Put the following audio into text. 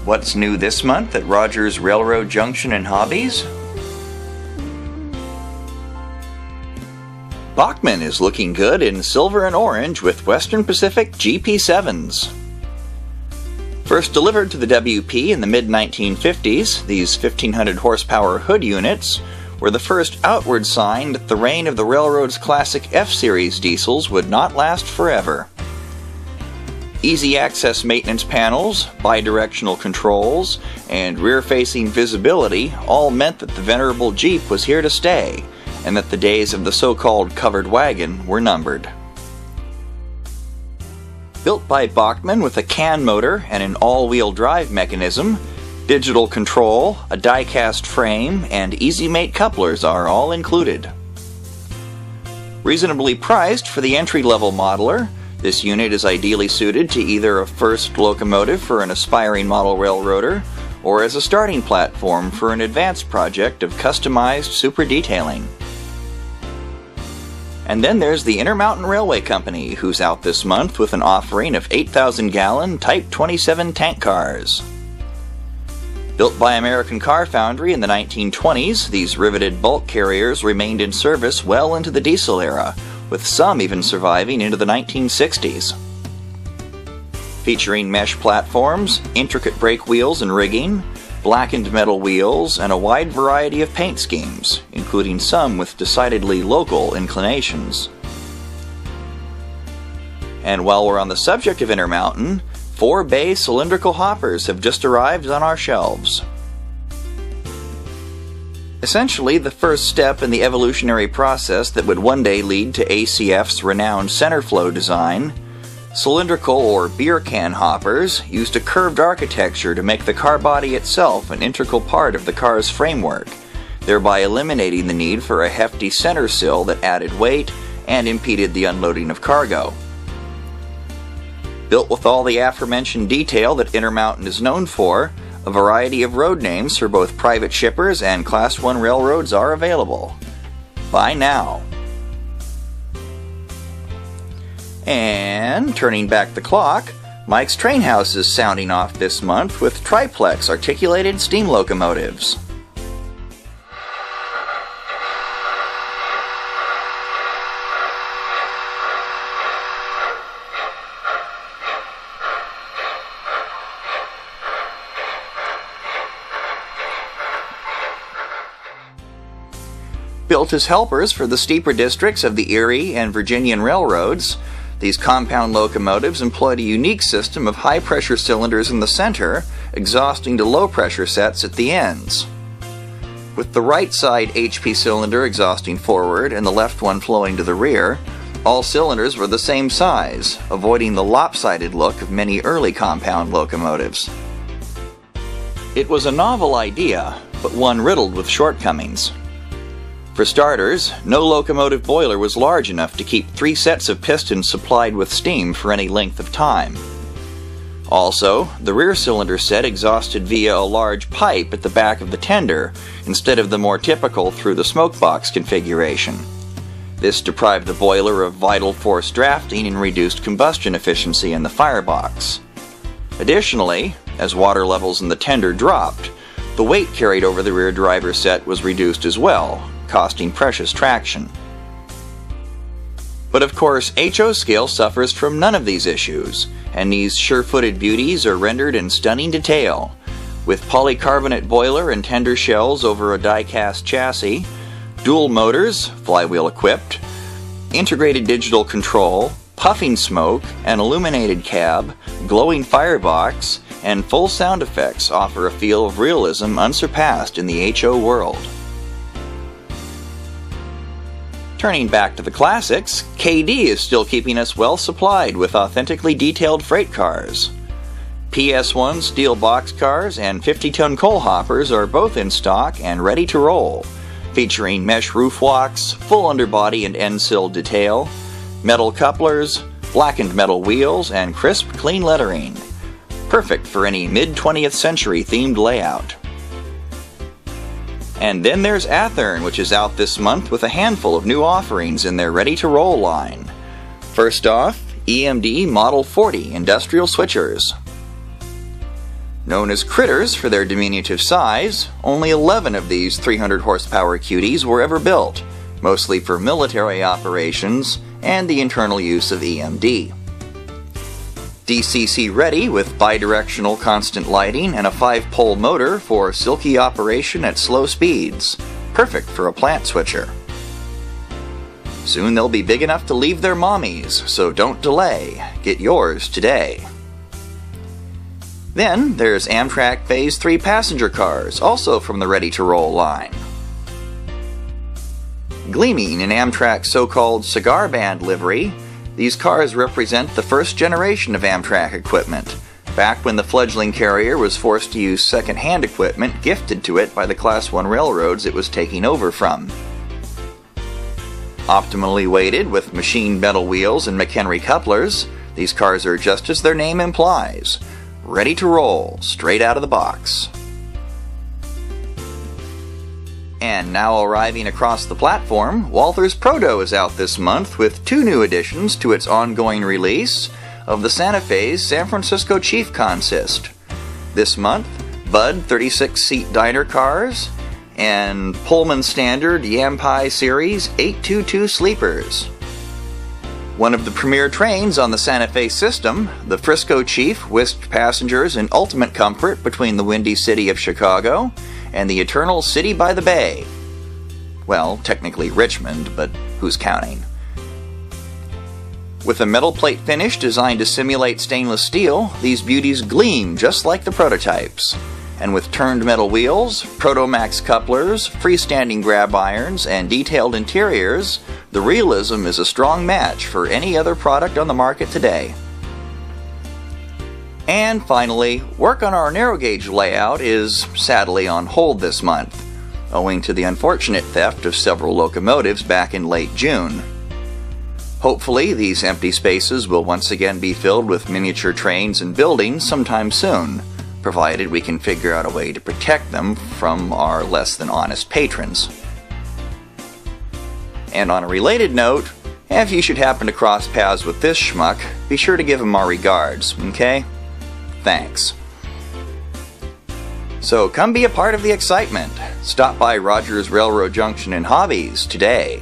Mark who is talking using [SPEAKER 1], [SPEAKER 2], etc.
[SPEAKER 1] What's new this month at Rogers Railroad Junction and Hobbies? Bachmann is looking good in silver and orange with Western Pacific GP7s. First delivered to the WP in the mid-1950s, these 1500 horsepower hood units were the first outward sign that the reign of the railroad's classic F-Series diesels would not last forever. Easy access maintenance panels, bidirectional controls, and rear-facing visibility all meant that the venerable Jeep was here to stay, and that the days of the so-called covered wagon were numbered. Built by Bachmann with a can motor and an all-wheel drive mechanism, digital control, a die-cast frame, and easy-mate couplers are all included. Reasonably priced for the entry-level modeler, this unit is ideally suited to either a first locomotive for an aspiring model railroader or as a starting platform for an advanced project of customized super detailing. And then there's the Intermountain Railway Company, who's out this month with an offering of 8,000-gallon Type 27 tank cars. Built by American Car Foundry in the 1920s, these riveted bulk carriers remained in service well into the diesel era, with some even surviving into the 1960s. Featuring mesh platforms, intricate brake wheels and rigging, blackened metal wheels, and a wide variety of paint schemes, including some with decidedly local inclinations. And while we're on the subject of Intermountain, 4-bay cylindrical hoppers have just arrived on our shelves. Essentially the first step in the evolutionary process that would one day lead to ACF's renowned center flow design, cylindrical or beer can hoppers used a curved architecture to make the car body itself an integral part of the car's framework, thereby eliminating the need for a hefty center sill that added weight and impeded the unloading of cargo. Built with all the aforementioned detail that Intermountain is known for, a variety of road names for both private shippers and Class 1 railroads are available. Buy now. And turning back the clock, Mike's Train House is sounding off this month with triplex articulated steam locomotives. Built as helpers for the steeper districts of the Erie and Virginian railroads, these compound locomotives employed a unique system of high-pressure cylinders in the center, exhausting to low-pressure sets at the ends. With the right side HP cylinder exhausting forward and the left one flowing to the rear, all cylinders were the same size, avoiding the lopsided look of many early compound locomotives. It was a novel idea, but one riddled with shortcomings. For starters, no locomotive boiler was large enough to keep 3 sets of pistons supplied with steam for any length of time. Also, the rear cylinder set exhausted via a large pipe at the back of the tender instead of the more typical through the smoke box configuration. This deprived the boiler of vital force drafting and reduced combustion efficiency in the firebox. Additionally, as water levels in the tender dropped, the weight carried over the rear driver set was reduced as well, costing precious traction. But of course, HO scale suffers from none of these issues, and these sure-footed beauties are rendered in stunning detail, with polycarbonate boiler and tender shells over a die-cast chassis, dual motors, flywheel equipped, integrated digital control, puffing smoke, an illuminated cab, glowing firebox, and full sound effects offer a feel of realism unsurpassed in the HO world. Turning back to the classics, KD is still keeping us well supplied with authentically detailed freight cars. PS1 steel boxcars and 50-ton coal hoppers are both in stock and ready to roll, featuring mesh roof walks, full underbody and end sill detail, metal couplers, blackened metal wheels, and crisp, clean lettering. Perfect for any mid-20th century themed layout. And then there's Athearn, which is out this month with a handful of new offerings in their ready-to-roll line. First off, EMD Model 40 industrial switchers. Known as critters for their diminutive size, only 11 of these 300 horsepower cuties were ever built, mostly for military operations and the internal use of EMD. DCC ready with bidirectional constant lighting and a 5-pole motor for silky operation at slow speeds, perfect for a plant switcher. Soon they'll be big enough to leave their mommies, so don't delay. Get yours today. Then there's Amtrak Phase 3 passenger cars, also from the ready-to-roll line. Gleaming in Amtrak's so-called cigar band livery, these cars represent the first generation of Amtrak equipment, back when the fledgling carrier was forced to use second-hand equipment gifted to it by the Class 1 railroads it was taking over from. Optimally weighted with machined metal wheels and McHenry couplers, these cars are just as their name implies, ready to roll, straight out of the box. And now arriving across the platform, Walther's Proto is out this month with 2 new additions to its ongoing release of the Santa Fe's San Francisco Chief Consist. This month, Bud 36-seat diner cars and Pullman Standard Yampai Series 822 sleepers. One of the premier trains on the Santa Fe system, the Frisco Chief whisked passengers in ultimate comfort between the windy city of Chicago and the eternal city by the bay. Well, technically Richmond, but who's counting? With a metal plate finish designed to simulate stainless steel, these beauties gleam just like the prototypes. And with turned metal wheels, Protomax couplers, freestanding grab irons, and detailed interiors, the realism is a strong match for any other product on the market today. And finally, work on our narrow gauge layout is sadly on hold this month, owing to the unfortunate theft of several locomotives back in late June. Hopefully, these empty spaces will once again be filled with miniature trains and buildings sometime soon, provided we can figure out a way to protect them from our less than honest patrons. And on a related note, if you should happen to cross paths with this schmuck, be sure to give him our regards, okay? Thanks. So come be a part of the excitement. Stop by Rogers Railroad Junction and Hobbies today.